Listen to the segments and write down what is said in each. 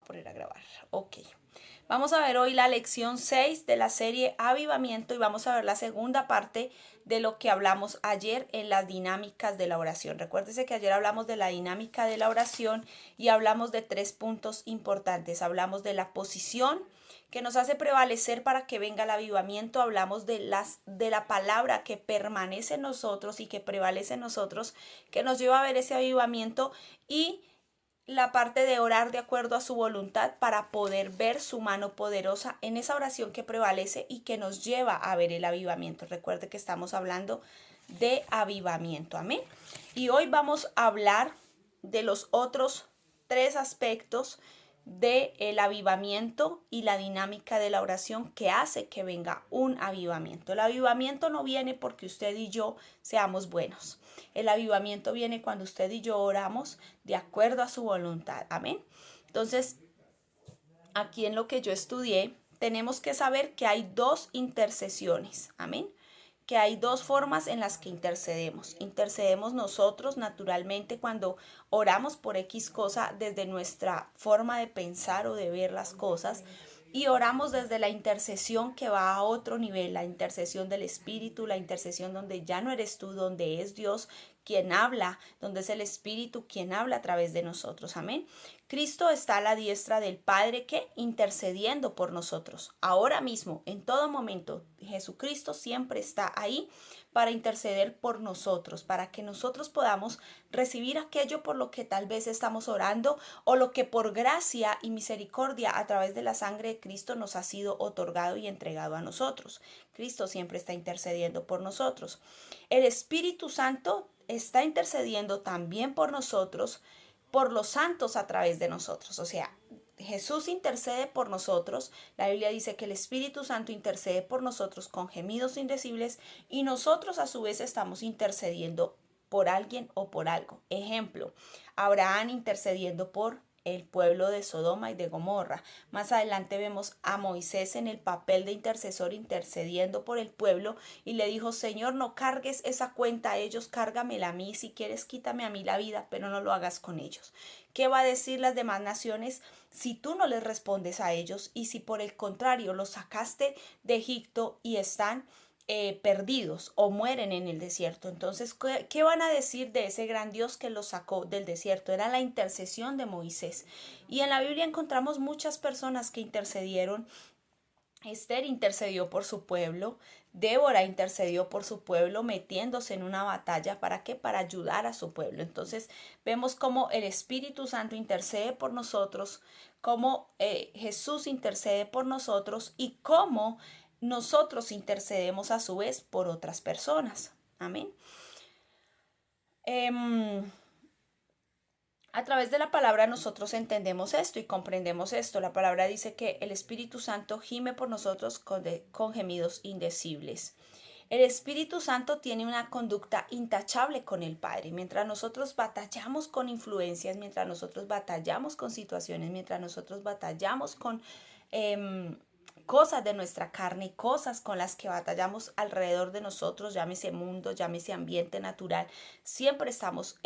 poner a grabar. Ok. Vamos a ver hoy la lección 6 de la serie Avivamiento y vamos a ver la segunda parte de lo que hablamos ayer en las dinámicas de la oración. Recuérdese que ayer hablamos de la dinámica de la oración y hablamos de 3 puntos importantes. Hablamos de la posición que nos hace prevalecer para que venga el avivamiento. Hablamos de la palabra que permanece en nosotros y que prevalece en nosotros, que nos lleva a ver ese avivamiento, y la parte de orar de acuerdo a su voluntad para poder ver su mano poderosa en esa oración que prevalece y que nos lleva a ver el avivamiento. Recuerde que estamos hablando de avivamiento. Amén. Y hoy vamos a hablar de los otros 3 aspectos del avivamiento y la dinámica de la oración que hace que venga un avivamiento. El avivamiento no viene porque usted y yo seamos buenos. El avivamiento viene cuando usted y yo oramos de acuerdo a su voluntad. Amén. Entonces, aquí en lo que yo estudié, tenemos que saber que hay 2 intercesiones. Amén. Que hay 2 formas en las que intercedemos. Intercedemos nosotros naturalmente cuando oramos por X cosa desde nuestra forma de pensar o de ver las cosas. Y oramos desde la intercesión que va a otro nivel, la intercesión del Espíritu, la intercesión donde ya no eres tú, donde es Dios quien habla, donde es el Espíritu quien habla a través de nosotros. Amén. Cristo está a la diestra del Padre, que intercediendo por nosotros. Ahora mismo, en todo momento, Jesucristo siempre está ahí para interceder por nosotros, para que nosotros podamos recibir aquello por lo que tal vez estamos orando o lo que por gracia y misericordia a través de la sangre de Cristo nos ha sido otorgado y entregado a nosotros. Cristo siempre está intercediendo por nosotros. El Espíritu Santo está intercediendo también por nosotros, por los santos a través de nosotros. O sea, Jesús intercede por nosotros. La Biblia dice que el Espíritu Santo intercede por nosotros con gemidos indecibles, y nosotros a su vez estamos intercediendo por alguien o por algo. Ejemplo, Abraham intercediendo por el pueblo de Sodoma y de Gomorra. Más adelante vemos a Moisés en el papel de intercesor intercediendo por el pueblo, y le dijo: Señor, no cargues esa cuenta a ellos, cárgamela a mí, si quieres quítame a mí la vida, pero no lo hagas con ellos. ¿Qué va a decir las demás naciones si tú no les respondes a ellos, y si por el contrario los sacaste de Egipto y están perdidos o mueren en el desierto? Entonces, ¿qué van a decir de ese gran Dios que los sacó del desierto? Era la intercesión de Moisés. Y en la Biblia encontramos muchas personas que intercedieron. Esther intercedió por su pueblo, Débora intercedió por su pueblo metiéndose en una batalla. ¿Para qué? Para ayudar a su pueblo. Entonces vemos cómo el Espíritu Santo intercede por nosotros, cómo Jesús intercede por nosotros y cómo nosotros intercedemos a su vez por otras personas. Amén. A través de la palabra nosotros entendemos esto y comprendemos esto. La palabra dice que el Espíritu Santo gime por nosotros con gemidos indecibles. El Espíritu Santo tiene una conducta intachable con el Padre. Mientras nosotros batallamos con influencias, mientras nosotros batallamos con situaciones, mientras nosotros batallamos con cosas de nuestra carne, cosas con las que batallamos alrededor de nosotros, llámese mundo, llámese ambiente natural, siempre estamos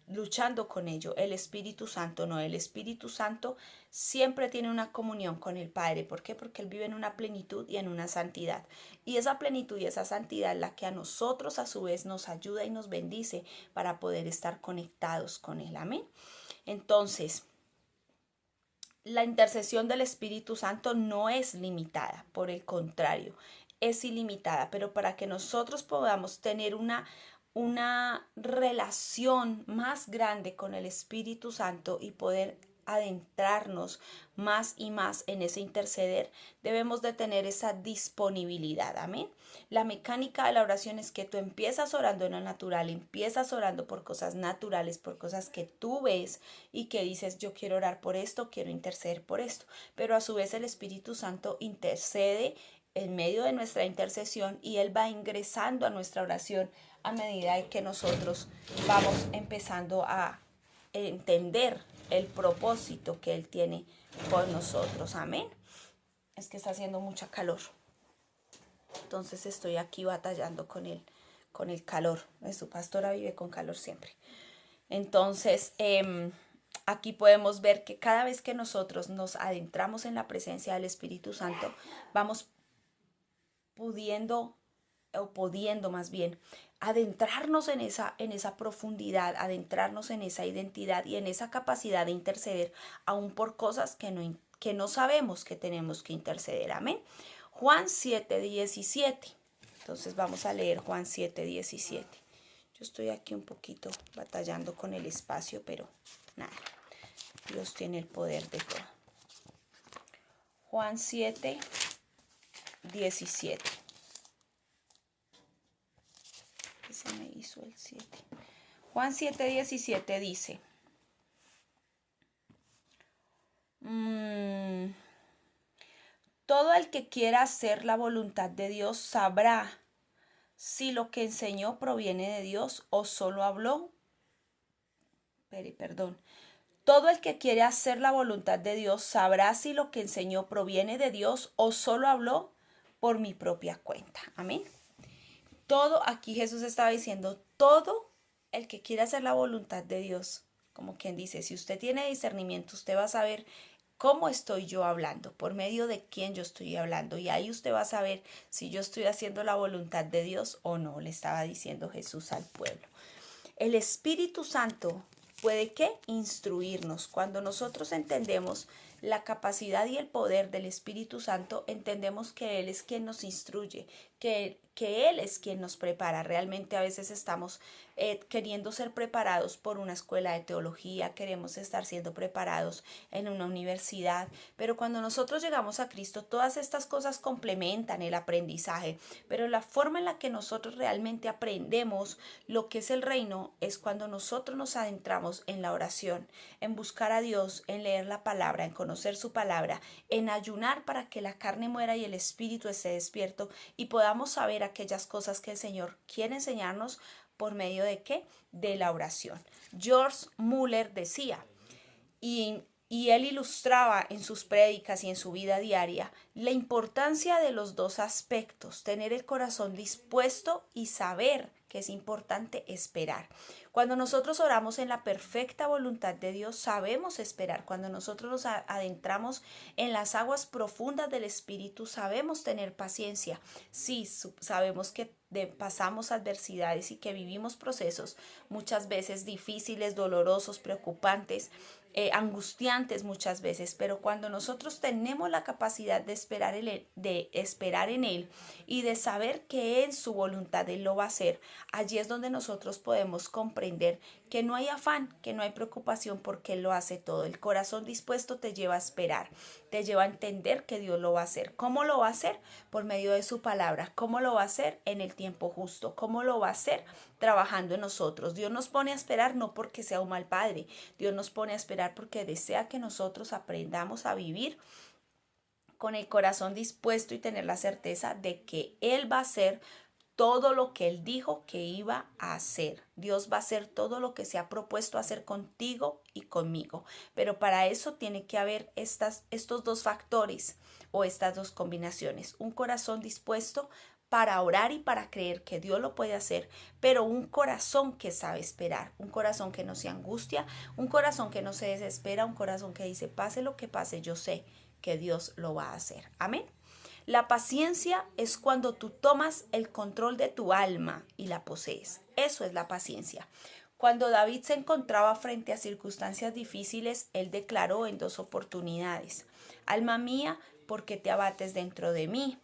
luchando con ello. El Espíritu Santo no. El Espíritu Santo siempre tiene una comunión con el Padre. ¿Por qué? Porque Él vive en una plenitud y en una santidad. Y esa plenitud y esa santidad es la que a nosotros a su vez nos ayuda y nos bendice para poder estar conectados con Él. Amén. Entonces, la intercesión del Espíritu Santo no es limitada, por el contrario, es ilimitada, pero para que nosotros podamos tener una relación más grande con el Espíritu Santo y poder adentrarnos más y más en ese interceder, debemos de tener esa disponibilidad. Amén. La mecánica de la oración es que tú empiezas orando en lo natural, empiezas orando por cosas naturales, por cosas que tú ves y que dices: yo quiero orar por esto, quiero interceder por esto, pero a su vez el Espíritu Santo intercede en medio de nuestra intercesión y Él va ingresando a nuestra oración a medida que nosotros vamos empezando a entender el propósito que Él tiene con nosotros. Amén. Es que está haciendo mucha calor. Entonces estoy aquí batallando con el calor. Su pastora vive con calor siempre. Entonces, Aquí podemos ver que cada vez que nosotros nos adentramos en la presencia del Espíritu Santo, vamos pudiendo más bien adentrarnos en esa profundidad, adentrarnos en esa identidad y en esa capacidad de interceder aún por cosas que no sabemos que tenemos que interceder. Amén. Juan 7:17. Entonces vamos a leer Juan 7:17. Yo estoy aquí un poquito batallando con el espacio, pero nada, Dios tiene el poder de todo. Juan 7:17. Se me hizo el 7. Juan 7:17 dice, todo el que quiera hacer la voluntad de Dios sabrá si lo que enseñó proviene de Dios o solo habló. Todo el que quiere hacer la voluntad de Dios sabrá si lo que enseñó proviene de Dios o solo habló por mi propia cuenta. Amén. Todo, aquí Jesús estaba diciendo, todo el que quiere hacer la voluntad de Dios, como quien dice, si usted tiene discernimiento, usted va a saber cómo estoy yo hablando, por medio de quién yo estoy hablando, y ahí usted va a saber si yo estoy haciendo la voluntad de Dios o no, le estaba diciendo Jesús al pueblo. El Espíritu Santo puede ¿qué? Instruirnos. Cuando nosotros entendemos la capacidad y el poder del Espíritu Santo, entendemos que Él es quien nos instruye, que Él es quien nos prepara. Realmente a veces estamos queriendo ser preparados por una escuela de teología, queremos estar siendo preparados en una universidad, pero cuando nosotros llegamos a Cristo, todas estas cosas complementan el aprendizaje, pero la forma en la que nosotros realmente aprendemos lo que es el reino es cuando nosotros nos adentramos en la oración, en buscar a Dios, en leer la palabra, en conocer su palabra, en ayunar para que la carne muera y el espíritu esté despierto y podamos saber aquellas cosas que el Señor quiere enseñarnos por medio de ¿qué? De la oración. George Muller decía, y él ilustraba en sus prédicas y en su vida diaria la importancia de los dos aspectos, tener el corazón dispuesto y saber que es importante esperar. Cuando nosotros oramos en la perfecta voluntad de Dios, sabemos esperar. Cuando nosotros nos adentramos en las aguas profundas del Espíritu, sabemos tener paciencia. Sí, sabemos que pasamos adversidades y que vivimos procesos muchas veces difíciles, dolorosos, preocupantes, angustiantes muchas veces, pero cuando nosotros tenemos la capacidad de esperar en Él y de saber que en su voluntad Él lo va a hacer, allí es donde nosotros podemos comprender que no hay afán, que no hay preocupación porque Él lo hace todo. El corazón dispuesto te lleva a esperar, te lleva a entender que Dios lo va a hacer. ¿Cómo lo va a hacer? Por medio de su palabra. ¿Cómo lo va a hacer? En el tiempo justo. ¿Cómo lo va a hacer? Trabajando en nosotros. Dios nos pone a esperar no porque sea un mal padre. Dios nos pone a esperar porque desea que nosotros aprendamos a vivir con el corazón dispuesto y tener la certeza de que Él va a hacer todo lo que Él dijo que iba a hacer. Dios va a hacer todo lo que se ha propuesto hacer contigo y conmigo. Pero para eso tiene que haber estos dos factores o estas dos combinaciones. Un corazón dispuesto para orar y para creer que Dios lo puede hacer, pero un corazón que sabe esperar, un corazón que no se angustia, un corazón que no se desespera, un corazón que dice, pase lo que pase, yo sé que Dios lo va a hacer. Amén. La paciencia es cuando tú tomas el control de tu alma y la posees. Eso es la paciencia. Cuando David se encontraba frente a circunstancias difíciles, él declaró en 2 oportunidades: alma mía, ¿por qué te abates dentro de mí?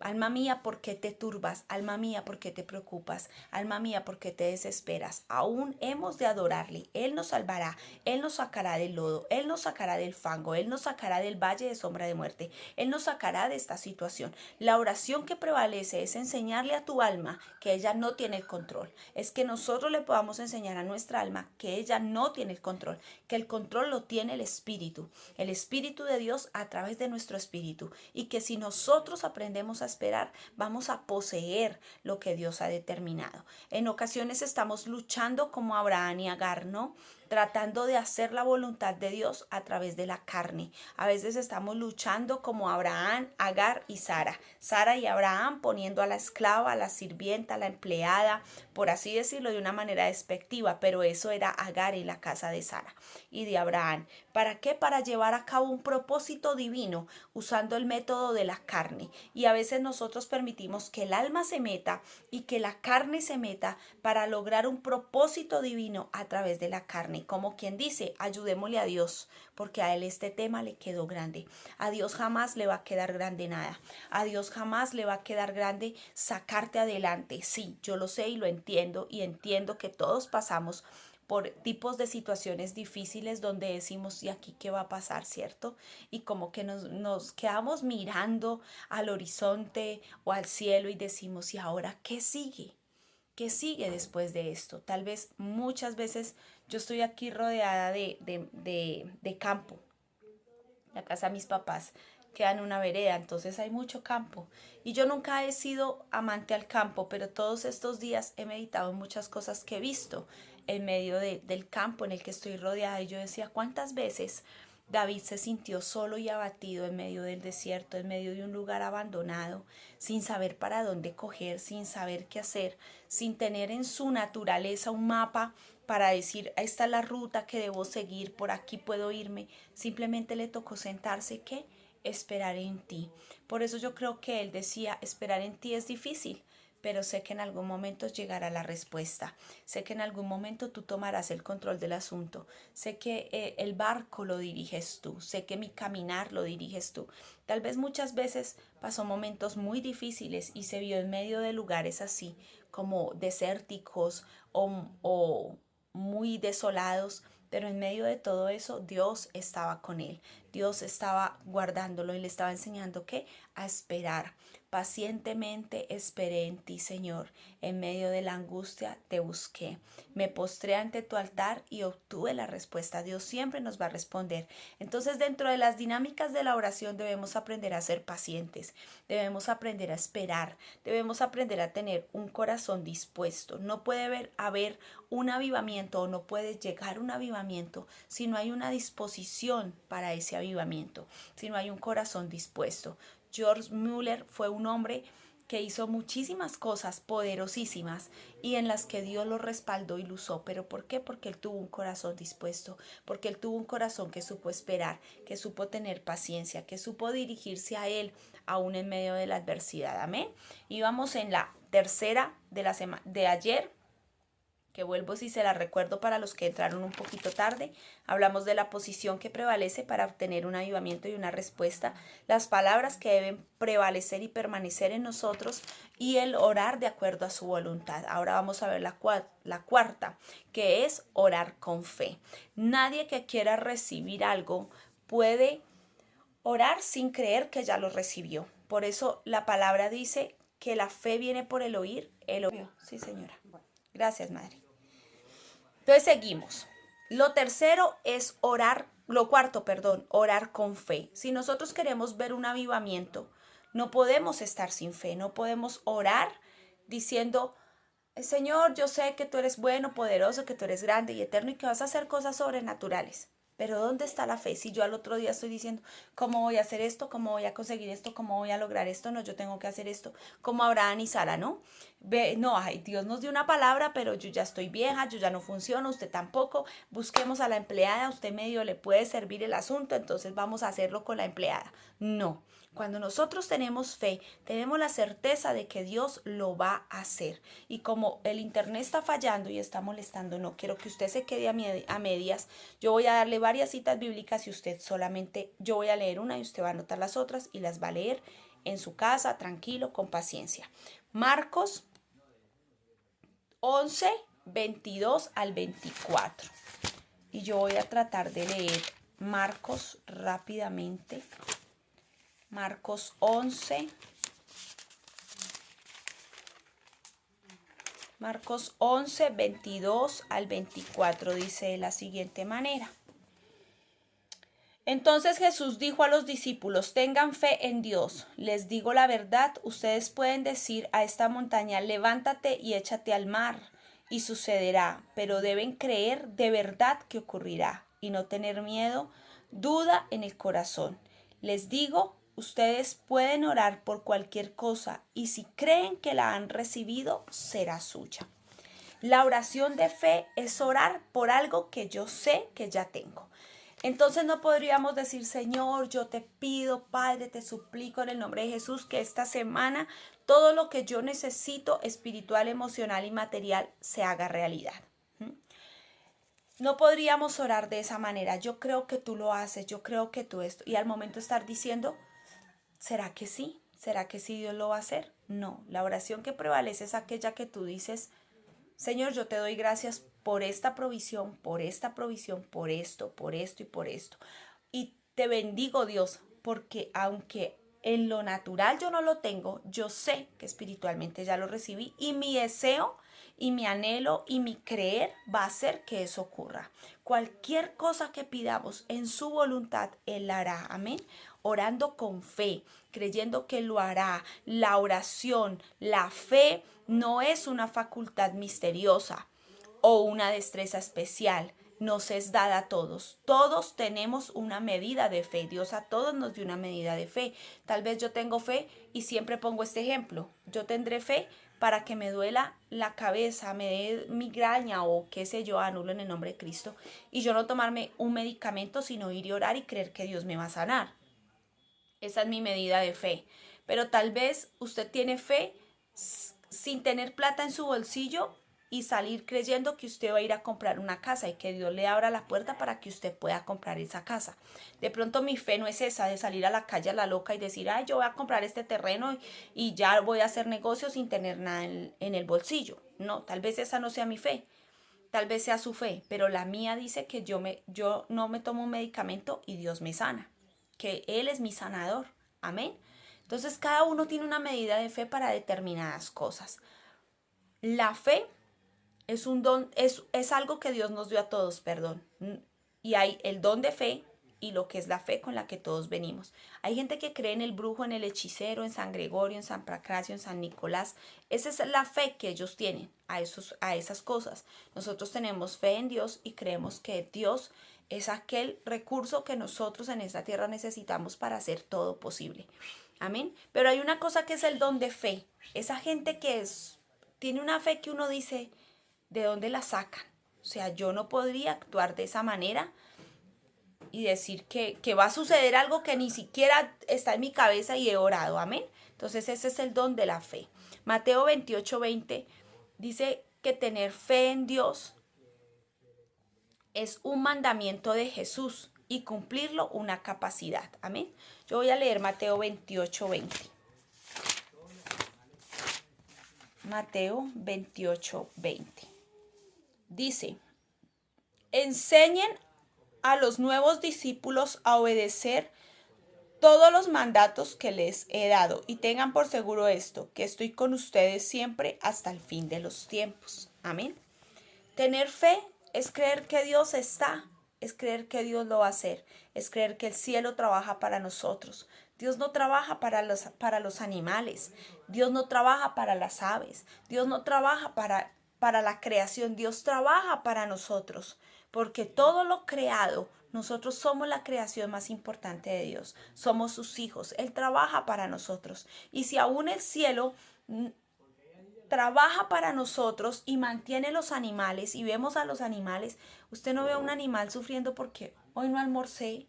Alma mía, ¿por qué te turbas? Alma mía, ¿por qué te preocupas? Alma mía, ¿por qué te desesperas? Aún hemos de adorarle. Él nos salvará. Él nos sacará del lodo. Él nos sacará del fango. Él nos sacará del valle de sombra de muerte. Él nos sacará de esta situación. La oración que prevalece es enseñarle a tu alma que ella no tiene el control. Es que nosotros le podamos enseñar a nuestra alma que ella no tiene el control, que el control lo tiene el Espíritu de Dios a través de nuestro espíritu, y que si nosotros aprendemos a esperar, vamos a poseer lo que Dios ha determinado. En ocasiones estamos luchando como Abraham y Agar, ¿no? tratando de hacer la voluntad de Dios a través de la carne. A veces estamos luchando como Abraham, Agar y Sara. Sara y Abraham poniendo a la esclava, a la sirvienta, a la empleada, por así decirlo de una manera despectiva, pero eso era Agar en la casa de Sara y de Abraham. ¿Para qué? Para llevar a cabo un propósito divino usando el método de la carne. Y a veces nosotros permitimos que el alma se meta y que la carne se meta para lograr un propósito divino a través de la carne. Como quien dice, ayudémosle a Dios, porque a él este tema le quedó grande. A Dios jamás le va a quedar grande nada. A Dios jamás le va a quedar grande sacarte adelante. Sí, yo lo sé y entiendo que todos pasamos por tipos de situaciones difíciles donde decimos, ¿y aquí qué va a pasar, cierto? Y como que nos quedamos mirando al horizonte o al cielo y decimos, ¿y ahora qué sigue? ¿Qué sigue después de esto? Tal vez muchas veces yo estoy aquí rodeada de campo. La casa de mis papás queda en una vereda, entonces hay mucho campo. Y yo nunca he sido amante al campo, pero todos estos días he meditado en muchas cosas que he visto en medio del campo en el que estoy rodeada. Y yo decía, ¿cuántas veces David se sintió solo y abatido en medio del desierto, en medio de un lugar abandonado, sin saber para dónde coger, sin saber qué hacer, sin tener en su naturaleza un mapa para decir, esta es la ruta que debo seguir, por aquí puedo irme? Simplemente le tocó sentarse, ¿qué? Esperar en ti. Por eso yo creo que él decía, esperar en ti es difícil, pero sé que en algún momento llegará la respuesta. Sé que en algún momento tú tomarás el control del asunto. Sé que el barco lo diriges tú. Sé que mi caminar lo diriges tú. Tal vez muchas veces pasó momentos muy difíciles y se vio en medio de lugares así, como desérticos o muy desolados. Pero en medio de todo eso, Dios estaba con él. Dios estaba guardándolo y le estaba enseñando que a esperar. Pacientemente esperé en ti, Señor. En medio de la angustia te busqué. Me postré ante tu altar y obtuve la respuesta. Dios siempre nos va a responder. Entonces, dentro de las dinámicas de la oración debemos aprender a ser pacientes. Debemos aprender a esperar. Debemos aprender a tener un corazón dispuesto. No puede haber un avivamiento o no puede llegar un avivamiento si no hay una disposición para ese avivamiento, si no hay un corazón dispuesto. George Mueller fue un hombre que hizo muchísimas cosas poderosísimas y en las que Dios lo respaldó y lo usó. ¿Pero por qué? Porque él tuvo un corazón dispuesto, porque él tuvo un corazón que supo esperar, que supo tener paciencia, que supo dirigirse a él aún en medio de la adversidad. Amén. Y vamos en la tercera de ayer, que vuelvo si se la recuerdo para los que entraron un poquito tarde. Hablamos de la posición que prevalece para obtener un avivamiento y una respuesta, las palabras que deben prevalecer y permanecer en nosotros y el orar de acuerdo a su voluntad. Ahora vamos a ver la cuarta, que es orar con fe. Nadie que quiera recibir algo puede orar sin creer que ya lo recibió. Por eso la palabra dice que la fe viene por el oír. El oír. Sí, señora. Gracias, madre. Entonces seguimos. Lo cuarto, orar con fe. Si nosotros queremos ver un avivamiento, no podemos estar sin fe, no podemos orar diciendo, Señor, yo sé que tú eres bueno, poderoso, que tú eres grande y eterno y que vas a hacer cosas sobrenaturales. Pero ¿dónde está la fe? Si yo al otro día estoy diciendo, ¿cómo voy a hacer esto? ¿Cómo voy a conseguir esto? ¿Cómo voy a lograr esto? No, yo tengo que hacer esto. Como Abraham y Sara, ¿no? No, ay, Dios nos dio una palabra, pero yo ya estoy vieja, yo ya no funciono, usted tampoco. Busquemos a la empleada, usted medio le puede servir el asunto, entonces vamos a hacerlo con la empleada. No. Cuando nosotros tenemos fe, tenemos la certeza de que Dios lo va a hacer. Y como el internet está fallando y está molestando, no quiero que usted se quede a medias. Yo voy a darle varias citas bíblicas y usted solamente, yo voy a leer una y usted va a anotar las otras y las va a leer en su casa, tranquilo, con paciencia. Marcos 11, 22 al 24. Y yo voy a tratar de leer Marcos rápidamente. Marcos 11. Marcos 11, 22 al 24 dice de la siguiente manera. Entonces Jesús dijo a los discípulos, tengan fe en Dios. Les digo la verdad, ustedes pueden decir a esta montaña, levántate y échate al mar, y sucederá, pero deben creer de verdad que ocurrirá y no tener miedo, duda en el corazón. Les digo, ustedes pueden orar por cualquier cosa y si creen que la han recibido, será suya. La oración de fe es orar por algo que yo sé que ya tengo. Entonces no podríamos decir, Señor, yo te pido, Padre, te suplico en el nombre de Jesús que esta semana todo lo que yo necesito espiritual, emocional y material se haga realidad. No podríamos orar de esa manera. Yo creo que tú lo haces, yo creo que tú esto. Y al momento de estar diciendo, ¿será que sí? ¿Será que sí Dios lo va a hacer? No, la oración que prevalece es aquella que tú dices, Señor, yo te doy gracias por esta provisión, por esto y por esto. Y te bendigo, Dios, porque aunque en lo natural yo no lo tengo, yo sé que espiritualmente ya lo recibí y mi deseo y mi anhelo y mi creer va a hacer que eso ocurra. Cualquier cosa que pidamos en su voluntad, Él la hará. Amén. Orando con fe, creyendo que lo hará. La oración, la fe no es una facultad misteriosa o una destreza especial. Nos es dada a todos. Todos tenemos una medida de fe. Dios a todos nos dio una medida de fe. Tal vez yo tengo fe y siempre pongo este ejemplo. Yo tendré fe para que me duela la cabeza, me dé migraña o qué sé yo, anulo en el nombre de Cristo. Y yo no tomarme un medicamento, sino ir y orar y creer que Dios me va a sanar. Esa es mi medida de fe. Pero tal vez usted tiene fe sin tener plata en su bolsillo y salir creyendo que usted va a ir a comprar una casa y que Dios le abra la puerta para que usted pueda comprar esa casa. De pronto mi fe no es esa de salir a la calle a la loca y decir, ay, yo voy a comprar este terreno y ya voy a hacer negocios sin tener nada en el bolsillo. No, tal vez esa no sea mi fe. Tal vez sea su fe, pero la mía dice que yo no me tomo un medicamento y Dios me sana, que Él es mi sanador. Amén. Entonces cada uno tiene una medida de fe para determinadas cosas. La fe es un don, es algo que Dios nos dio a todos, perdón. Y hay el don de fe y lo que es la fe con la que todos venimos. Hay gente que cree en el brujo, en el hechicero, en San Gregorio, en San Pancracio, en San Nicolás. Esa es la fe que ellos tienen a esas cosas. Nosotros tenemos fe en Dios y creemos que Dios es aquel recurso que nosotros en esta tierra necesitamos para hacer todo posible. Amén. Pero hay una cosa que es el don de fe. Esa gente que tiene una fe que uno dice, ¿de dónde la sacan? O sea, yo no podría actuar de esa manera y decir que va a suceder algo que ni siquiera está en mi cabeza y he orado. Amén. Entonces ese es el don de la fe. Mateo 28:20 dice que tener fe en Dios es un mandamiento de Jesús y cumplirlo una capacidad. Amén. Yo voy a leer Mateo 28:20. Mateo 28:20. Dice, enseñen a los nuevos discípulos a obedecer todos los mandatos que les he dado y tengan por seguro esto, que estoy con ustedes siempre hasta el fin de los tiempos. Amén. Tener fe es creer que Dios está, es creer que Dios lo va a hacer, es creer que el cielo trabaja para nosotros. Dios no trabaja para los animales, Dios no trabaja para las aves, Dios no trabaja para la creación, Dios trabaja para nosotros, porque todo lo creado, nosotros somos la creación más importante de Dios, somos sus hijos, Él trabaja para nosotros. Y si aún el cielo trabaja para nosotros y mantiene los animales y vemos a los animales, usted no ve a un animal sufriendo porque hoy no almorcé.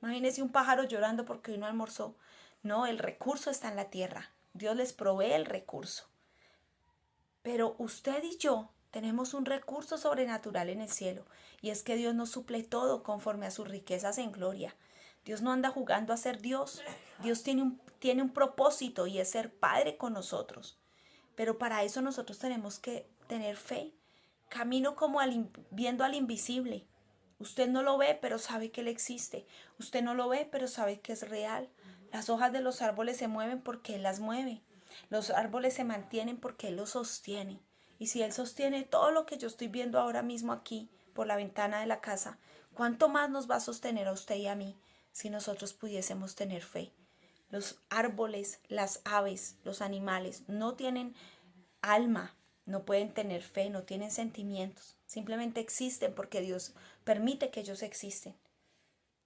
Imagínese un pájaro llorando porque hoy no almorzó. No, el recurso está en la tierra. Dios les provee el recurso. Pero usted y yo tenemos un recurso sobrenatural en el cielo y es que Dios nos suple todo conforme a sus riquezas en gloria. Dios no anda jugando a ser Dios. Dios tiene un propósito y es ser Padre con nosotros. Pero para eso nosotros tenemos que tener fe. Camino como viendo al invisible. Usted no lo ve, pero sabe que Él existe. Usted no lo ve, pero sabe que es real. Las hojas de los árboles se mueven porque Él las mueve. Los árboles se mantienen porque Él los sostiene. Y si Él sostiene todo lo que yo estoy viendo ahora mismo aquí, por la ventana de la casa, ¿cuánto más nos va a sostener a usted y a mí si nosotros pudiésemos tener fe? Los árboles, las aves, los animales no tienen alma, no pueden tener fe, no tienen sentimientos, simplemente existen porque Dios permite que ellos existen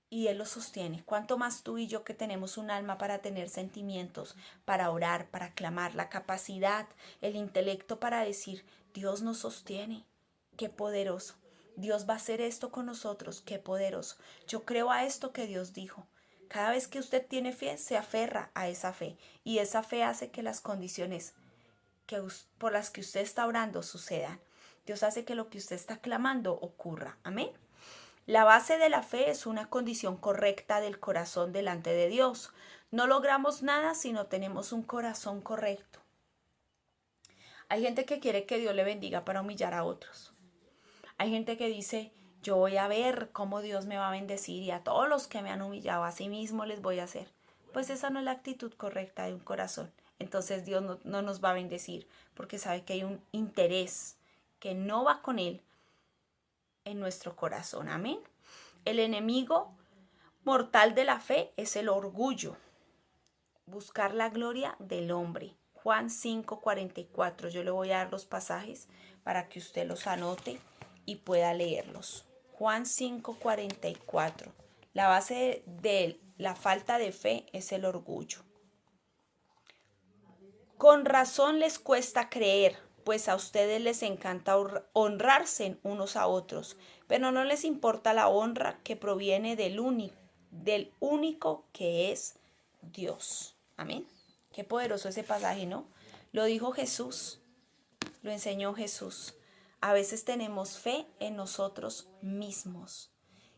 y Él los sostiene. Cuánto más tú y yo que tenemos un alma para tener sentimientos, para orar, para clamar, la capacidad, el intelecto para decir, Dios nos sostiene, qué poderoso. Dios va a hacer esto con nosotros, qué poderoso. Yo creo a esto que Dios dijo. Cada vez que usted tiene fe, se aferra a esa fe y esa fe hace que las condiciones por las que usted está orando sucedan. Dios hace que lo que usted está clamando ocurra. Amén. La base de la fe es una condición correcta del corazón delante de Dios. No logramos nada si no tenemos un corazón correcto. Hay gente que quiere que Dios le bendiga para humillar a otros. Hay gente que dice, yo voy a ver cómo Dios me va a bendecir y a todos los que me han humillado a sí mismo les voy a hacer. Pues esa no es la actitud correcta de un corazón. Entonces Dios no nos va a bendecir porque sabe que hay un interés que no va con Él en nuestro corazón. Amén. El enemigo mortal de la fe es el orgullo. Buscar la gloria del hombre. Juan 5:44. Yo le voy a dar los pasajes para que usted los anote y pueda leerlos. Juan 5:44. La base de la falta de fe es el orgullo. Con razón les cuesta creer, pues a ustedes les encanta honrarse unos a otros, pero no les importa la honra que proviene del único que es Dios. Amén. Qué poderoso ese pasaje, ¿no? Lo dijo Jesús, lo enseñó Jesús. A veces tenemos fe en nosotros mismos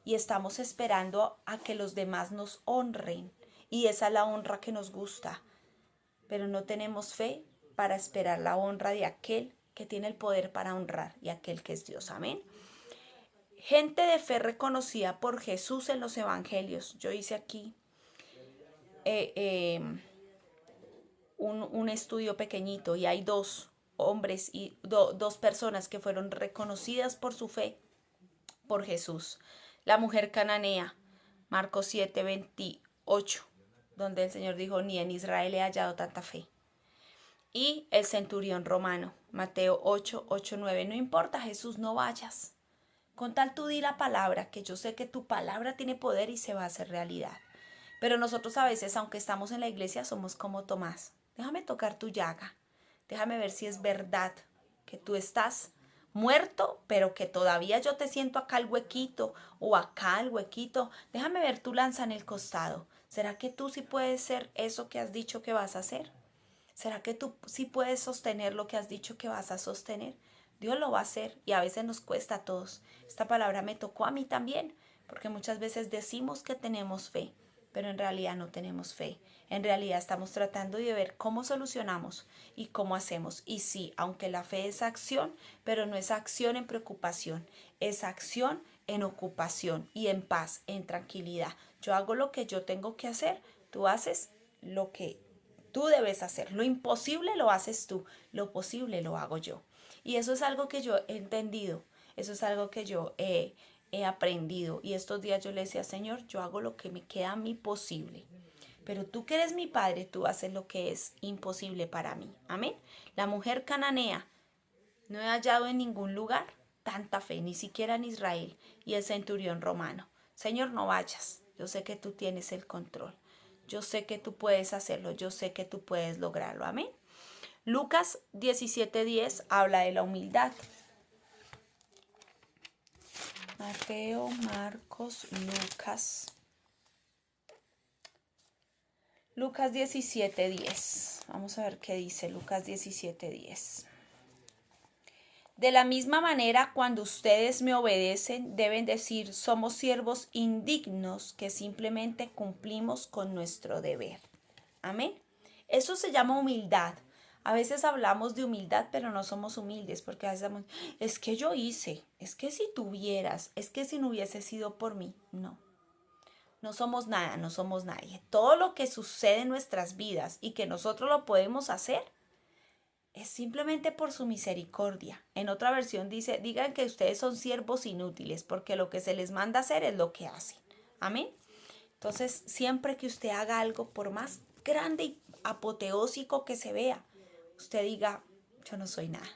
y estamos esperando a que los demás nos honren y esa es la honra que nos gusta. Pero no tenemos fe para esperar la honra de aquel que tiene el poder para honrar y aquel que es Dios. Amén. Gente de fe reconocida por Jesús en los evangelios. Yo hice aquí un estudio pequeñito y hay dos hombres y dos personas que fueron reconocidas por su fe por Jesús. La mujer cananea, Marcos 7:28. Donde el Señor dijo, ni en Israel he hallado tanta fe. Y el centurión romano, Mateo 8:9. No importa, Jesús, no vayas. Con tal tú di la palabra, que yo sé que tu palabra tiene poder y se va a hacer realidad. Pero nosotros a veces, aunque estamos en la iglesia, somos como Tomás. Déjame tocar tu llaga. Déjame ver si es verdad que tú estás muerto, pero que todavía yo te siento acá el huequito o acá el huequito. Déjame ver tu lanza en el costado. ¿Será que tú sí puedes ser eso que has dicho que vas a hacer? ¿Será que tú sí puedes sostener lo que has dicho que vas a sostener? Dios lo va a hacer y a veces nos cuesta a todos. Esta palabra me tocó a mí también, porque muchas veces decimos que tenemos fe, pero en realidad no tenemos fe. En realidad estamos tratando de ver cómo solucionamos y cómo hacemos. Y sí, aunque la fe es acción, pero no es acción en preocupación, es acción en ocupación y en paz, en tranquilidad. Yo hago lo que yo tengo que hacer, tú haces lo que tú debes hacer. Lo imposible lo haces tú, lo posible lo hago yo. Y eso es algo que yo he entendido, eso es algo que yo he aprendido. Y estos días yo le decía, Señor, yo hago lo que me queda a mí posible. Pero tú que eres mi Padre, tú haces lo que es imposible para mí. Amén. La mujer cananea, no he hallado en ningún lugar tanta fe, ni siquiera en Israel. Y el centurión romano, Señor, no vayas. Yo sé que tú tienes el control. Yo sé que tú puedes hacerlo. Yo sé que tú puedes lograrlo. Amén. Lucas 17:10 habla de la humildad. Mateo, Marcos, Lucas. Lucas 17:10. Vamos a ver qué dice Lucas 17:10. De la misma manera, cuando ustedes me obedecen, deben decir, somos siervos indignos que simplemente cumplimos con nuestro deber. Amén. Eso se llama humildad. A veces hablamos de humildad, pero no somos humildes, porque a veces decimos, es que yo hice, es que si tuvieras, es que si no hubiese sido por mí. No somos nada, no somos nadie. Todo lo que sucede en nuestras vidas y que nosotros lo podemos hacer, es simplemente por su misericordia. En otra versión dice, digan que ustedes son siervos inútiles, porque lo que se les manda hacer es lo que hacen. Amén. Entonces, siempre que usted haga algo, por más grande y apoteósico que se vea, usted diga, yo no soy nada.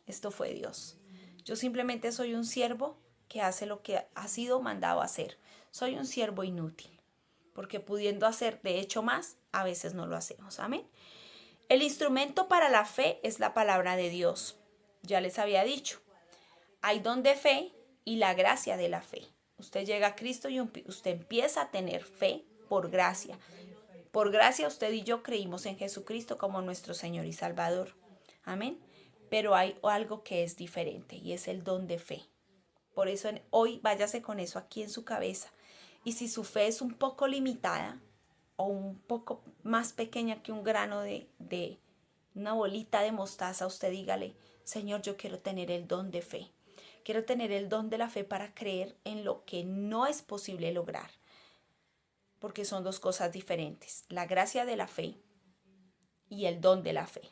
Esto fue Dios. Yo simplemente soy un siervo que hace lo que ha sido mandado a hacer. Soy un siervo inútil, porque pudiendo hacer de hecho más, a veces no lo hacemos. Amén. El instrumento para la fe es la palabra de Dios. Ya les había dicho, hay don de fe y la gracia de la fe. Usted llega a Cristo y usted empieza a tener fe por gracia. Por gracia usted y yo creímos en Jesucristo como nuestro Señor y Salvador. Amén. Pero hay algo que es diferente y es el don de fe. Por eso hoy váyase con eso aquí en su cabeza. Y si su fe es un poco limitada o un poco más pequeña que un grano de una bolita de mostaza, usted dígale, Señor, yo quiero tener el don de fe. Quiero tener el don de la fe para creer en lo que no es posible lograr. Porque son dos cosas diferentes. La gracia de la fe y el don de la fe.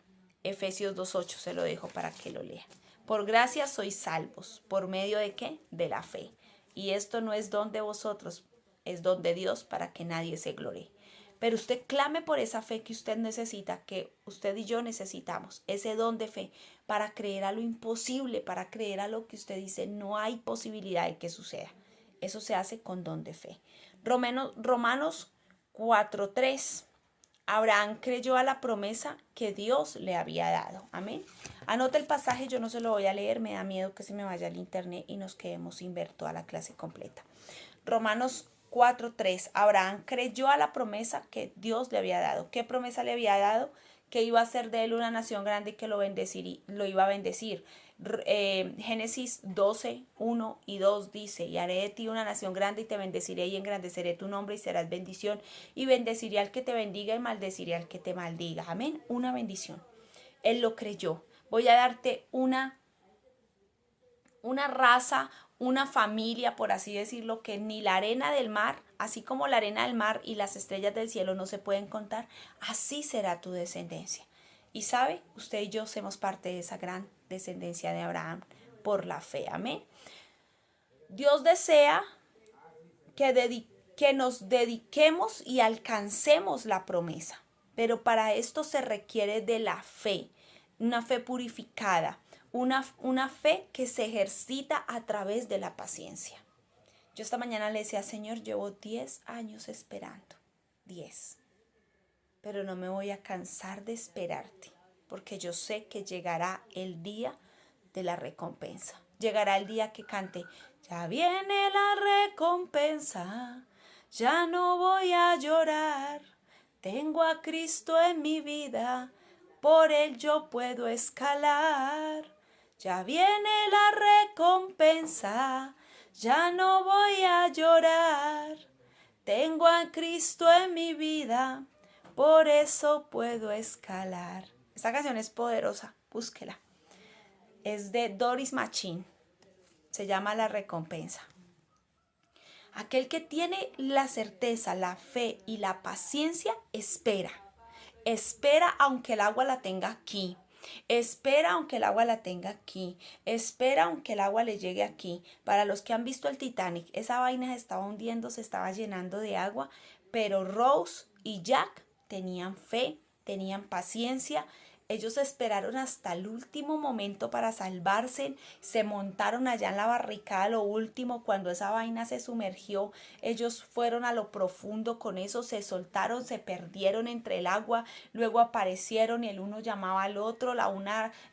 Efesios 2:8 se lo dejo para que lo lea. Por gracia sois salvos. ¿Por medio de qué? De la fe. Y esto no es don de vosotros, es don de Dios para que nadie se glorie. Pero usted clame por esa fe que usted necesita, que usted y yo necesitamos. Ese don de fe para creer a lo imposible, para creer a lo que usted dice no hay posibilidad de que suceda. Eso se hace con don de fe. Romanos 4:3. Abraham creyó a la promesa que Dios le había dado. Amén. Anota el pasaje, yo no se lo voy a leer, me da miedo que se me vaya al internet y nos quedemos sin ver toda la clase completa. Romanos 4:3. Abraham creyó a la promesa que Dios le había dado. ¿Qué promesa le había dado? Que iba a ser de él una nación grande y que lo iba a bendecir. Génesis 12:1 y 2 dice, y haré de ti una nación grande y te bendeciré y engrandeceré tu nombre y serás bendición y bendeciré al que te bendiga y maldeciré al que te maldiga. Amén, una bendición. Él lo creyó. Voy a darte una raza, una familia, por así decirlo, que ni la arena del mar, así como la arena del mar y las estrellas del cielo no se pueden contar, así será tu descendencia. Y sabe, usted y yo somos parte de esa gran descendencia de Abraham por la fe. Amén. Dios desea que nos dediquemos y alcancemos la promesa, pero para esto se requiere de la fe, una fe purificada, una fe que se ejercita a través de la paciencia. Yo esta mañana le decía, Señor, llevo 10 años esperando, 10. Pero no me voy a cansar de esperarte, porque yo sé que llegará el día de la recompensa. Llegará el día que cante, ya viene la recompensa, ya no voy a llorar, tengo a Cristo en mi vida, por él yo puedo escalar. Ya viene la recompensa, ya no voy a llorar, tengo a Cristo en mi vida, por eso puedo escalar. Esta canción es poderosa, búsquela. Es de Doris Machín. Se llama La Recompensa. Aquel que tiene la certeza, la fe y la paciencia, espera. Espera aunque el agua la tenga aquí. Espera aunque el agua la tenga aquí. Espera aunque el agua le llegue aquí. Para los que han visto el Titanic, esa vaina se estaba hundiendo, se estaba llenando de agua, pero Rose y Jack tenían fe, tenían paciencia. Ellos esperaron hasta el último momento para salvarse, se montaron allá en la barricada lo último cuando esa vaina se sumergió. Ellos fueron a lo profundo con eso, se soltaron, se perdieron entre el agua, luego aparecieron y el uno llamaba al otro,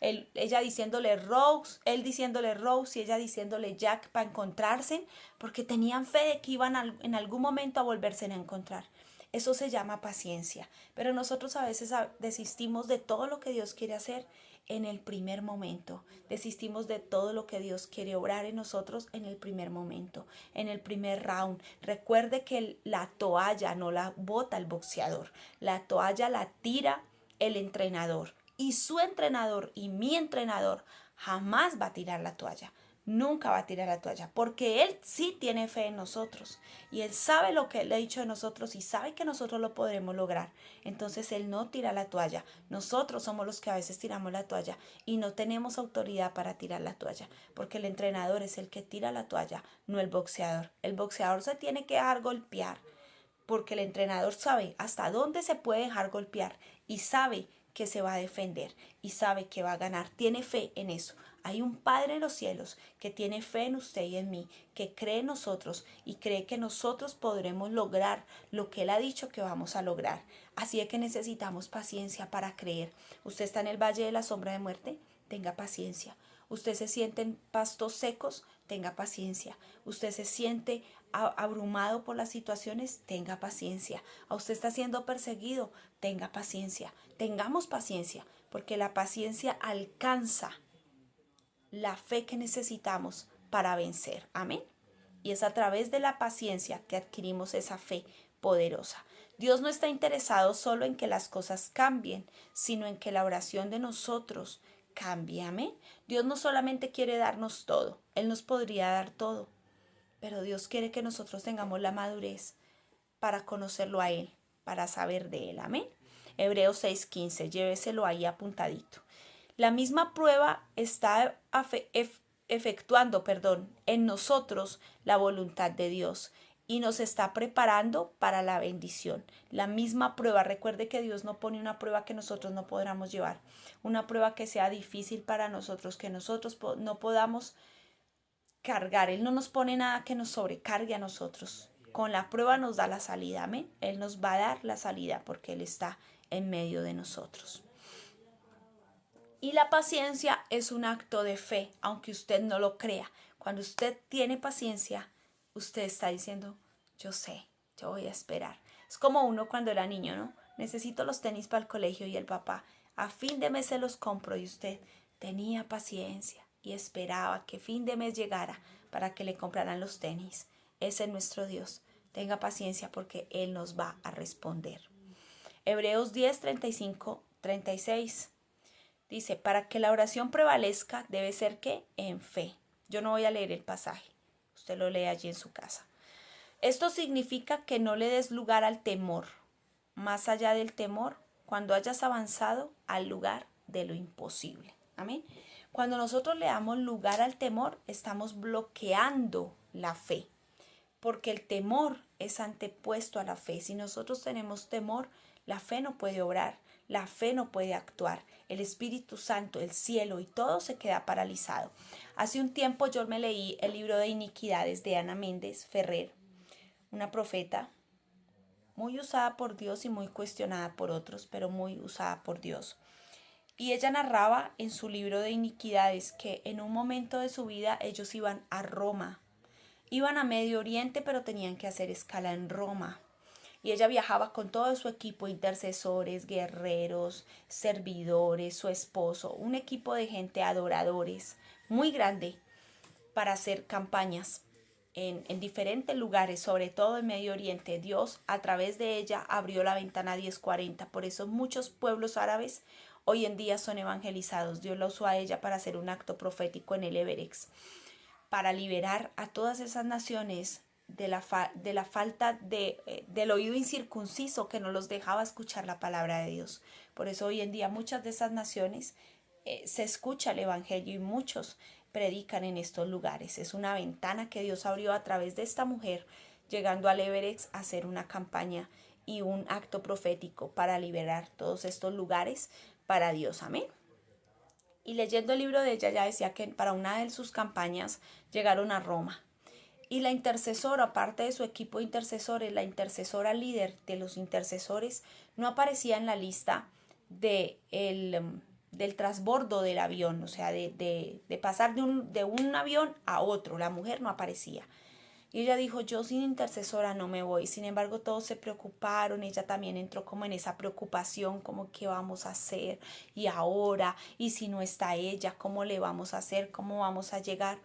ella diciéndole Rose, él diciéndole Rose y ella diciéndole Jack para encontrarse, porque tenían fe de que iban en algún momento a volverse a encontrar. Eso se llama paciencia, pero nosotros a veces desistimos de todo lo que Dios quiere hacer en el primer momento. Desistimos de todo lo que Dios quiere obrar en nosotros en el primer momento, en el primer round. Recuerde que la toalla no la bota el boxeador, la toalla la tira el entrenador. Y su entrenador y mi entrenador jamás va a tirar la toalla. Nunca va a tirar la toalla, porque Él sí tiene fe en nosotros y Él sabe lo que Él ha dicho de nosotros y sabe que nosotros lo podremos lograr. Entonces Él no tira la toalla. Nosotros somos los que a veces tiramos la toalla y no tenemos autoridad para tirar la toalla, porque el entrenador es el que tira la toalla, no el boxeador. El boxeador se tiene que dejar golpear, porque el entrenador sabe hasta dónde se puede dejar golpear y sabe que se va a defender y sabe que va a ganar. Tiene fe en eso. Hay un Padre en los cielos que tiene fe en usted y en mí, que cree en nosotros y cree que nosotros podremos lograr lo que Él ha dicho que vamos a lograr. Así es que necesitamos paciencia para creer. Usted está en el valle de la sombra de muerte, tenga paciencia. Usted se siente en pastos secos, tenga paciencia. Usted se siente abrumado por las situaciones, tenga paciencia. A usted está siendo perseguido, tenga paciencia. Tengamos paciencia, porque la paciencia alcanza la fe que necesitamos para vencer. Amén. Y es a través de la paciencia que adquirimos esa fe poderosa. Dios no está interesado solo en que las cosas cambien, sino en que la oración de nosotros cambie. Amén. Dios no solamente quiere darnos todo, Él nos podría dar todo, pero Dios quiere que nosotros tengamos la madurez para conocerlo a Él, para saber de Él. Amén. Hebreos 6:15, lléveselo ahí apuntadito. La misma prueba está efectuando, en nosotros la voluntad de Dios y nos está preparando para la bendición. La misma prueba, recuerde que Dios no pone una prueba que nosotros no podamos llevar, una prueba que sea difícil para nosotros, que nosotros no podamos cargar. Él no nos pone nada que nos sobrecargue a nosotros. Con la prueba nos da la salida, amén. Él nos va a dar la salida porque Él está en medio de nosotros. Y la paciencia es un acto de fe, aunque usted no lo crea. Cuando usted tiene paciencia, usted está diciendo, yo sé, yo voy a esperar. Es como uno cuando era niño, ¿no? Necesito los tenis para el colegio y el papá, a fin de mes se los compro, y usted tenía paciencia y esperaba que fin de mes llegara para que le compraran los tenis. Ese es nuestro Dios. Tenga paciencia porque Él nos va a responder. Hebreos 10, 35, 36. Dice, para que la oración prevalezca debe ser ¿qué? En fe. Yo no voy a leer el pasaje. Usted lo lee allí en su casa. Esto significa que no le des lugar al temor. Más allá del temor, cuando hayas avanzado al lugar de lo imposible. Amén. Cuando nosotros le damos lugar al temor, estamos bloqueando la fe. Porque el temor es antepuesto a la fe. Si nosotros tenemos temor, la fe no puede obrar, la fe no puede actuar. El Espíritu Santo, el cielo y todo se queda paralizado. Hace un tiempo yo me leí el libro de Iniquidades de Ana Méndez Ferrer, una profeta muy usada por Dios y muy cuestionada por otros, pero muy usada por Dios. Y ella narraba en su libro de Iniquidades que en un momento de su vida ellos iban a Roma. Iban a Medio Oriente, pero tenían que hacer escala en Roma. Y ella viajaba con todo su equipo, intercesores, guerreros, servidores, su esposo, un equipo de gente, adoradores, muy grande, para hacer campañas en diferentes lugares, sobre todo en Medio Oriente. Dios a través de ella abrió la ventana 1040. Por eso muchos pueblos árabes hoy en día son evangelizados. Dios la usó a ella para hacer un acto profético en el Everest, para liberar a todas esas naciones de la falta del oído incircunciso que no los dejaba escuchar la palabra de Dios. Por eso hoy en día muchas de esas naciones se escucha el evangelio y muchos predican en estos lugares. Es una ventana que Dios abrió a través de esta mujer, llegando al Everest a hacer una campaña y un acto profético para liberar todos estos lugares para Dios. Amén. Y leyendo el libro de ella, ya decía que para una de sus campañas llegaron a Roma. Y la intercesora, aparte de su equipo de intercesores, la intercesora líder de los intercesores, no aparecía en la lista del transbordo del avión, o sea, de pasar de un avión a otro. La mujer no aparecía. Y ella dijo, yo sin intercesora no me voy. Sin embargo, todos se preocuparon. Ella también entró como en esa preocupación, como qué vamos a hacer y ahora, y si no está ella, cómo le vamos a hacer, cómo vamos a llegar.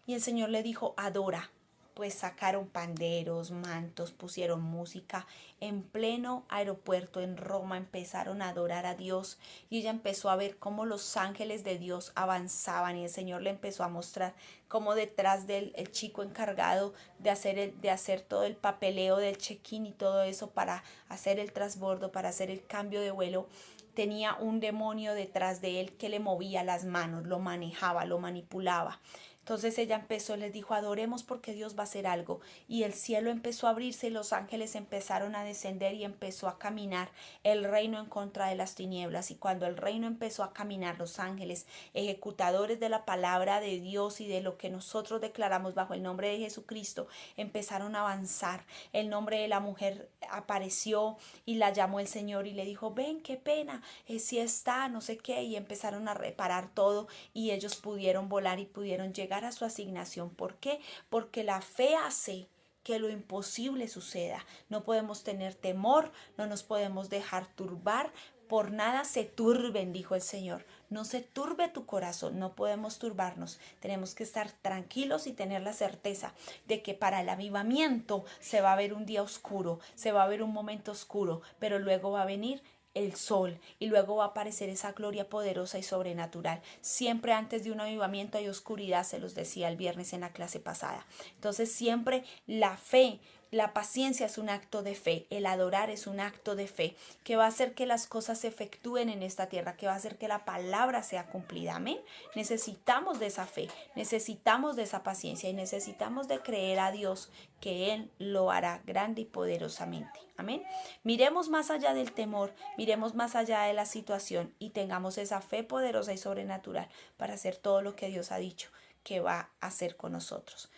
Y el Señor le dijo, adora. Pues sacaron panderos, mantos, pusieron música. En pleno aeropuerto en Roma empezaron a adorar a Dios y ella empezó a ver cómo los ángeles de Dios avanzaban y el Señor le empezó a mostrar cómo detrás del chico encargado de hacer todo el papeleo del check-in y todo eso para hacer el transbordo, para hacer el cambio de vuelo, tenía un demonio detrás de él que le movía las manos, lo manejaba, lo manipulaba. Entonces ella empezó, les dijo, adoremos porque Dios va a hacer algo. Y el cielo empezó a abrirse y los ángeles empezaron a descender y empezó a caminar el reino en contra de las tinieblas. Y cuando el reino empezó a caminar, los ángeles, ejecutadores de la palabra de Dios y de lo que nosotros declaramos bajo el nombre de Jesucristo, empezaron a avanzar. El nombre de la mujer apareció y la llamó el Señor y le dijo, ven, qué pena, si está, no sé qué. Y empezaron a reparar todo y ellos pudieron volar y pudieron llegar a su asignación. ¿Por qué? Porque la fe hace que lo imposible suceda. No podemos tener temor, no nos podemos dejar turbar. Por nada se turben, dijo el Señor. No se turbe tu corazón, no podemos turbarnos. Tenemos que estar tranquilos y tener la certeza de que para el avivamiento se va a ver un día oscuro, se va a ver un momento oscuro, pero luego va a venir el sol y luego va a aparecer esa gloria poderosa y sobrenatural. Siempre antes de un avivamiento hay oscuridad, se los decía el viernes en la clase pasada. Entonces siempre la fe, la paciencia es un acto de fe, el adorar es un acto de fe, que va a hacer que las cosas se efectúen en esta tierra, que va a hacer que la palabra sea cumplida. Amén. Necesitamos de esa fe, necesitamos de esa paciencia y necesitamos de creer a Dios que Él lo hará grande y poderosamente. Amén. Miremos más allá del temor, miremos más allá de la situación y tengamos esa fe poderosa y sobrenatural para hacer todo lo que Dios ha dicho que va a hacer con nosotros.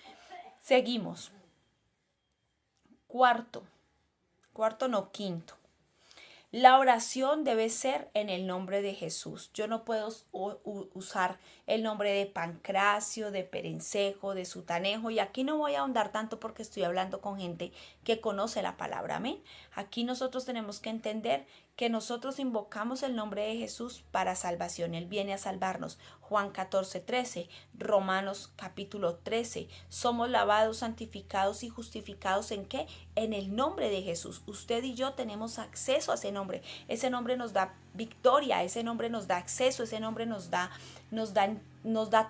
Seguimos. Quinto. La oración debe ser en el nombre de Jesús. Yo no puedo usar el nombre de Pancracio, de Perencejo, de Sutanejo. Y aquí no voy a ahondar tanto porque estoy hablando con gente que conoce la palabra. Amén. Aquí nosotros tenemos que entender que nosotros invocamos el nombre de Jesús para salvación. Él viene a salvarnos. Juan 14:13, Romanos capítulo 13. Somos lavados, santificados y justificados ¿en qué? En el nombre de Jesús. Usted y yo tenemos acceso a ese nombre. Ese nombre nos da victoria, ese nombre nos da acceso, ese nombre nos da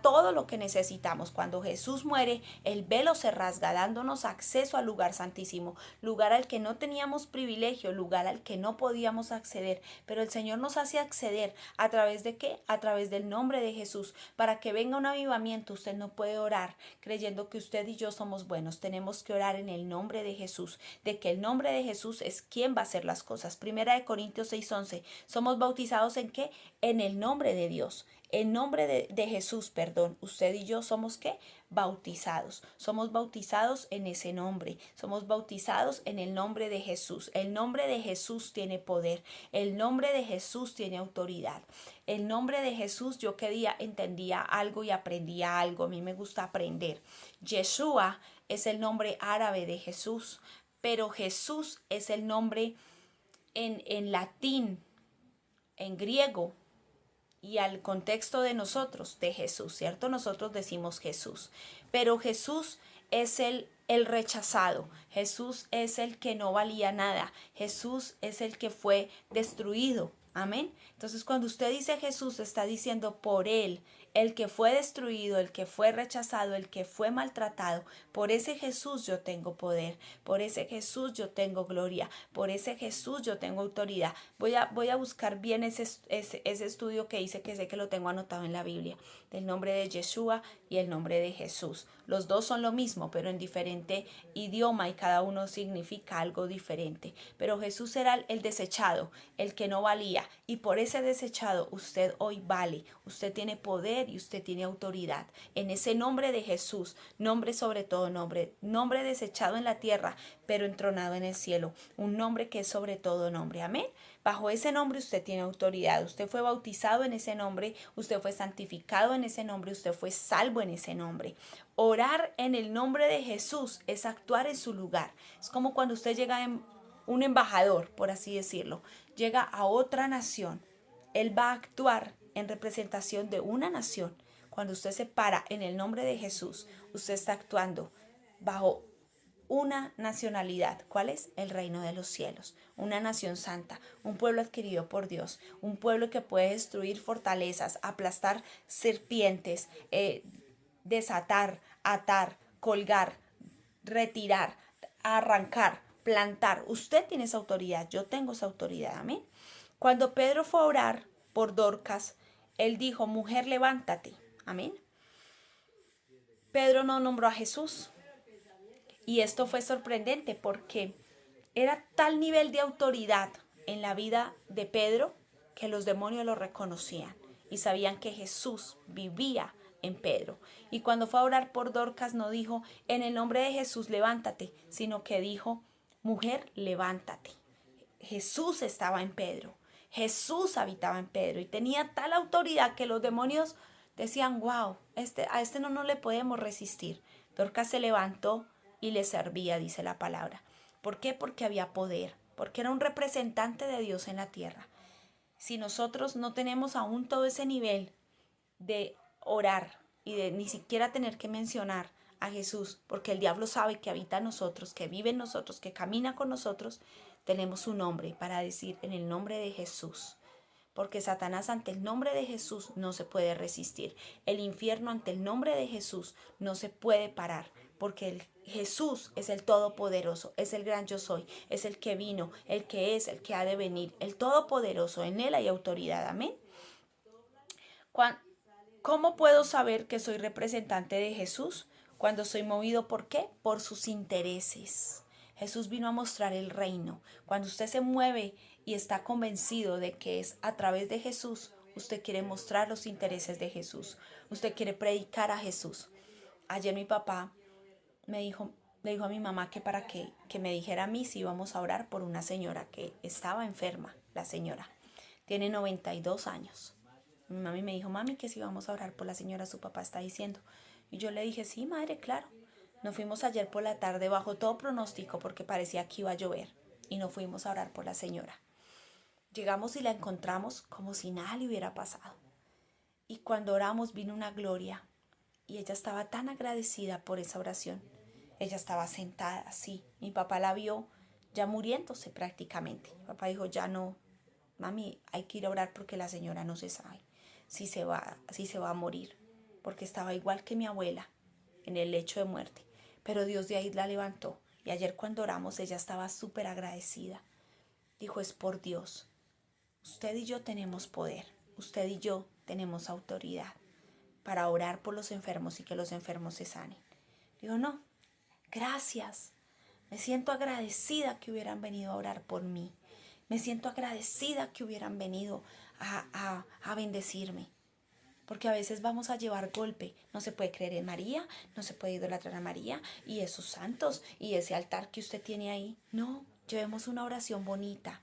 todo lo que necesitamos. Cuando Jesús muere, el velo se rasga, dándonos acceso al lugar santísimo, lugar al que no teníamos privilegio, lugar al que no podíamos acceder, pero el Señor nos hace acceder. ¿A través de qué? A través del nombre de Jesús. Para que venga un avivamiento, usted no puede orar creyendo que usted y yo somos buenos. Tenemos que orar en el nombre de Jesús, de que el nombre de Jesús es quien va a hacer las cosas. Primera de Corintios 6:11, somos bautizados ¿en qué? En el nombre de Dios. En nombre de Jesús, perdón, usted y yo somos ¿qué? Bautizados. Somos bautizados en ese nombre. Somos bautizados en el nombre de Jesús. El nombre de Jesús tiene poder. El nombre de Jesús tiene autoridad. El nombre de Jesús, yo que día entendía algo y aprendía algo. A mí me gusta aprender. Yeshua es el nombre árabe de Jesús, pero Jesús es el nombre en latín, en griego, y al contexto de nosotros, de Jesús, ¿cierto? Nosotros decimos Jesús, pero Jesús es el rechazado, Jesús es el que no valía nada, Jesús es el que fue destruido, amén. Entonces cuando usted dice Jesús, está diciendo por él, el que fue destruido, el que fue rechazado, el que fue maltratado, por ese Jesús yo tengo poder, por ese Jesús yo tengo gloria, por ese Jesús yo tengo autoridad. Voy a buscar bien ese estudio que hice, que sé que lo tengo anotado en la Biblia, del nombre de Yeshua y el nombre de Jesús. Los dos son lo mismo, pero en diferente idioma y cada uno significa algo diferente. Pero Jesús era el desechado, el que no valía, y por ese desechado usted hoy vale, usted tiene poder y usted tiene autoridad. En ese nombre de Jesús, nombre sobre todo nombre, nombre desechado en la tierra, pero entronado en el cielo, un nombre que es sobre todo nombre. Amén. Bajo ese nombre usted tiene autoridad, usted fue bautizado en ese nombre, usted fue santificado en ese nombre, usted fue salvo en ese nombre. Orar en el nombre de Jesús es actuar en su lugar. Es como cuando usted llega en un embajador, por así decirlo, llega a otra nación. Él va a actuar en representación de una nación. Cuando usted se para en el nombre de Jesús, usted está actuando bajo una nacionalidad. ¿Cuál es? El reino de los cielos. Una nación santa, un pueblo adquirido por Dios, un pueblo que puede destruir fortalezas, aplastar serpientes, desatar, atar, colgar, retirar, arrancar, plantar. Usted tiene esa autoridad, yo tengo esa autoridad. Amén. Cuando Pedro fue a orar por Dorcas, él dijo, mujer, levántate. Amén. Pedro no nombró a Jesús. Y esto fue sorprendente porque era tal nivel de autoridad en la vida de Pedro que los demonios lo reconocían y sabían que Jesús vivía en Pedro. Y cuando fue a orar por Dorcas no dijo, en el nombre de Jesús levántate, sino que dijo, mujer, levántate. Jesús estaba en Pedro. Jesús habitaba en Pedro y tenía tal autoridad que los demonios decían, wow, a este no le podemos resistir. Dorcas se levantó y le servía, dice la palabra. ¿Por qué? Porque había poder, porque era un representante de Dios en la tierra. Si nosotros no tenemos aún todo ese nivel de orar y de ni siquiera tener que mencionar a Jesús, porque el diablo sabe que habita en nosotros, que vive en nosotros, que camina con nosotros, tenemos un nombre para decir en el nombre de Jesús. Porque Satanás ante el nombre de Jesús no se puede resistir. El infierno ante el nombre de Jesús no se puede parar. Porque Jesús es el Todopoderoso, es el gran yo soy, es el que vino, el que es, el que ha de venir, el Todopoderoso. En él hay autoridad. Amén. ¿Cómo puedo saber que soy representante de Jesús? Cuando soy movido, ¿por qué? Por sus intereses. Jesús vino a mostrar el reino. Cuando usted se mueve y está convencido de que es a través de Jesús, usted quiere mostrar los intereses de Jesús. Usted quiere predicar a Jesús. Ayer mi papá le dijo a mi mamá que para que me dijera a mí si íbamos a orar por una señora que estaba enferma. La señora tiene 92 años. Mi mami me dijo, mami, que si vamos a orar por la señora, su papá está diciendo. Y yo le dije, sí, madre, claro. Nos fuimos ayer por la tarde bajo todo pronóstico porque parecía que iba a llover. Y nos fuimos a orar por la señora. Llegamos y la encontramos como si nada le hubiera pasado. Y cuando oramos vino una gloria. Y ella estaba tan agradecida por esa oración. Ella estaba sentada así. Mi papá la vio ya muriéndose prácticamente. Mi papá dijo, ya no, mami, hay que ir a orar porque la señora no se sabe si se va a morir, porque estaba igual que mi abuela en el lecho de muerte, pero Dios de ahí la levantó. Y ayer cuando oramos ella estaba súper agradecida. Dijo, es por Dios. Usted y yo tenemos poder, usted y yo tenemos autoridad para orar por los enfermos y que los enfermos se sanen. Digo, no, gracias. Me siento agradecida que hubieran venido a orar por mí. Me siento agradecida que hubieran venido a bendecirme. Porque a veces vamos a llevar golpe. No se puede creer en María, no se puede idolatrar a María y esos santos y ese altar que usted tiene ahí. No, llevemos una oración bonita.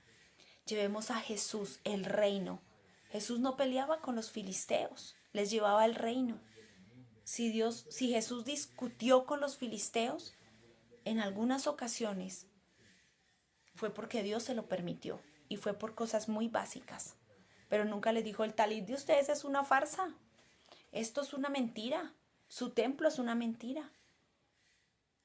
Llevemos a Jesús, el reino. Jesús no peleaba con los filisteos, les llevaba el reino. Si Jesús discutió con los filisteos, en algunas ocasiones fue porque Dios se lo permitió y fue por cosas muy básicas. Pero nunca les dijo, el talid de ustedes es una farsa. Esto es una mentira. Su templo es una mentira.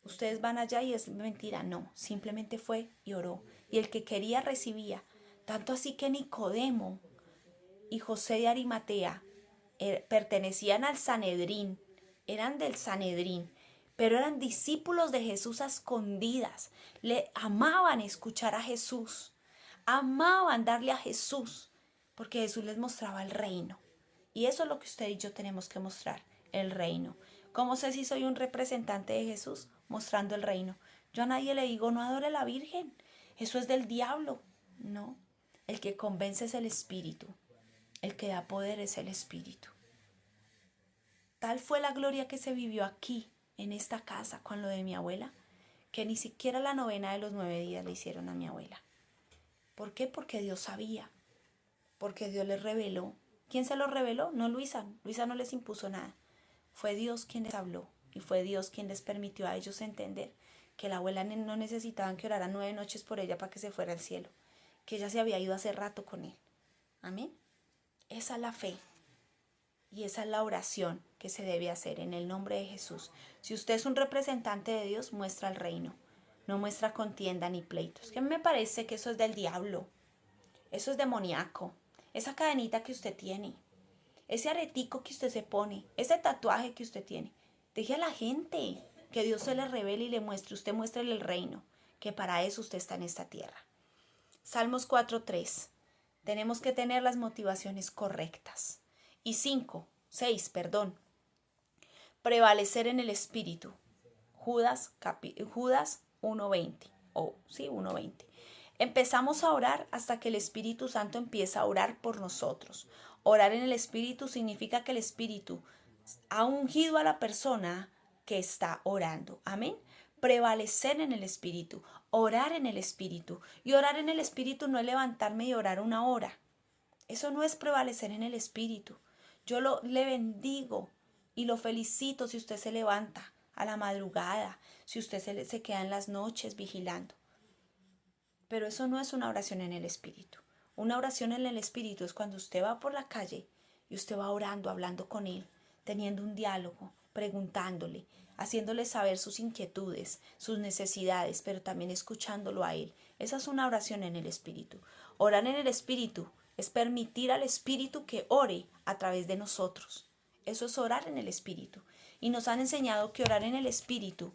Ustedes van allá y es mentira. No, simplemente fue y oró. Y el que quería recibía. Tanto así que Nicodemo y José de Arimatea pertenecían al Sanedrín. Eran del Sanedrín. Pero eran discípulos de Jesús a escondidas. Le amaban escuchar a Jesús. Amaban darle a Jesús. Porque Jesús les mostraba el reino. Y eso es lo que usted y yo tenemos que mostrar, el reino. ¿Cómo sé si soy un representante de Jesús? Mostrando el reino. Yo a nadie le digo, no adore a la Virgen. Eso es del diablo. No. El que convence es el Espíritu. El que da poder es el Espíritu. Tal fue la gloria que se vivió aquí, en esta casa, con lo de mi abuela, que ni siquiera la novena de los 9 días le hicieron a mi abuela. ¿Por qué? Porque Dios sabía. Porque Dios les reveló. ¿Quién se lo reveló? No Luisa. Luisa no les impuso nada. Fue Dios quien les habló y fue Dios quien les permitió a ellos entender que la abuela no necesitaban que oraran 9 noches por ella para que se fuera al cielo, que ella se había ido hace rato con él. Amén. Esa es la fe y esa es la oración que se debe hacer en el nombre de Jesús. Si usted es un representante de Dios, muestra el reino, no muestra contienda ni pleitos. Que a mí me parece que eso es del diablo, eso es demoníaco. Esa cadenita que usted tiene, ese aretico que usted se pone, ese tatuaje que usted tiene, deje a la gente que Dios se le revele y le muestre. Usted muéstrele el reino, que para eso usted está en esta tierra. Salmos 4:3. Tenemos que tener las motivaciones correctas. Y 6, prevalecer en el Espíritu. Judas 1:20. Sí, 1:20. Empezamos a orar hasta que el Espíritu Santo empieza a orar por nosotros. Orar en el Espíritu significa que el Espíritu ha ungido a la persona que está orando. Amén. Prevalecer en el Espíritu, orar en el Espíritu. Y orar en el Espíritu no es levantarme y orar una hora. Eso no es prevalecer en el Espíritu. Yo le bendigo y lo felicito si usted se levanta a la madrugada, si usted se queda en las noches vigilando. Pero eso no es una oración en el Espíritu. Una oración en el Espíritu es cuando usted va por la calle y usted va orando, hablando con Él, teniendo un diálogo, preguntándole, haciéndole saber sus inquietudes, sus necesidades, pero también escuchándolo a Él. Esa es una oración en el Espíritu. Orar en el Espíritu es permitir al Espíritu que ore a través de nosotros. Eso es orar en el Espíritu. Y nos han enseñado que orar en el Espíritu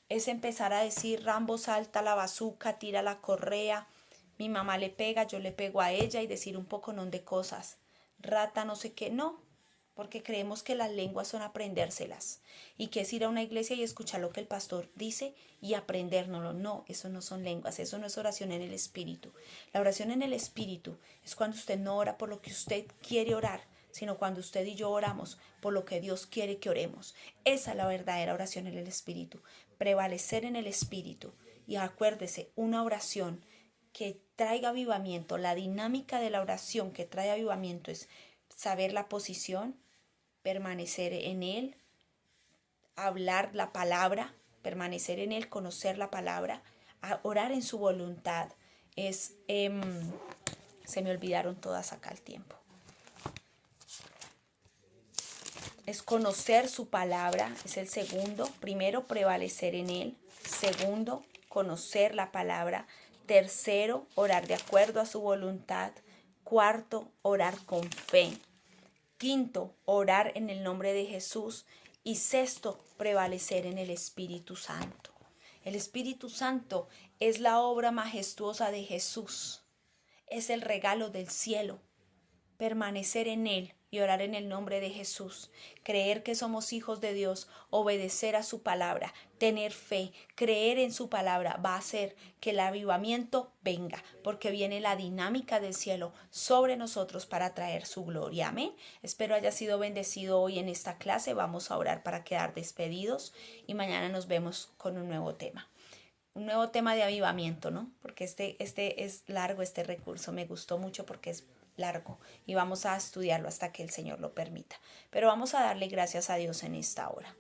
es empezar a decir: Rambo salta la bazuca, tira la correa, mi mamá le pega, yo le pego a ella, y decir un poconón de cosas. Rata no sé qué, no, porque creemos que las lenguas son aprendérselas y que es ir a una iglesia y escuchar lo que el pastor dice y aprendérnoslo. No, eso no son lenguas, eso no es oración en el Espíritu. La oración en el Espíritu es cuando usted no ora por lo que usted quiere orar, sino cuando usted y yo oramos por lo que Dios quiere que oremos. Esa es la verdadera oración en el Espíritu. Prevalecer en el Espíritu. Y acuérdese, una oración que traiga avivamiento, la dinámica de la oración que trae avivamiento es saber la posición, permanecer en Él, hablar la palabra, permanecer en Él, conocer la palabra, orar en su voluntad. Se me olvidaron todas acá al tiempo. Es conocer su palabra, es el segundo. Primero, prevalecer en Él. Segundo, conocer la palabra. Tercero, orar de acuerdo a su voluntad. Cuarto, orar con fe. Quinto, orar en el nombre de Jesús. Y sexto, prevalecer en el Espíritu Santo. El Espíritu Santo es la obra majestuosa de Jesús. Es el regalo del cielo. Permanecer en Él y orar en el nombre de Jesús, creer que somos hijos de Dios, obedecer a su palabra, tener fe, creer en su palabra, va a hacer que el avivamiento venga, porque viene la dinámica del cielo sobre nosotros para traer su gloria. Amén. Espero haya sido bendecido hoy en esta clase. Vamos a orar para quedar despedidos y mañana nos vemos con un nuevo tema. Un nuevo tema de avivamiento, ¿no? Porque este es largo, este recurso me gustó mucho porque es largo y vamos a estudiarlo hasta que el Señor lo permita. Pero vamos a darle gracias a Dios en esta hora.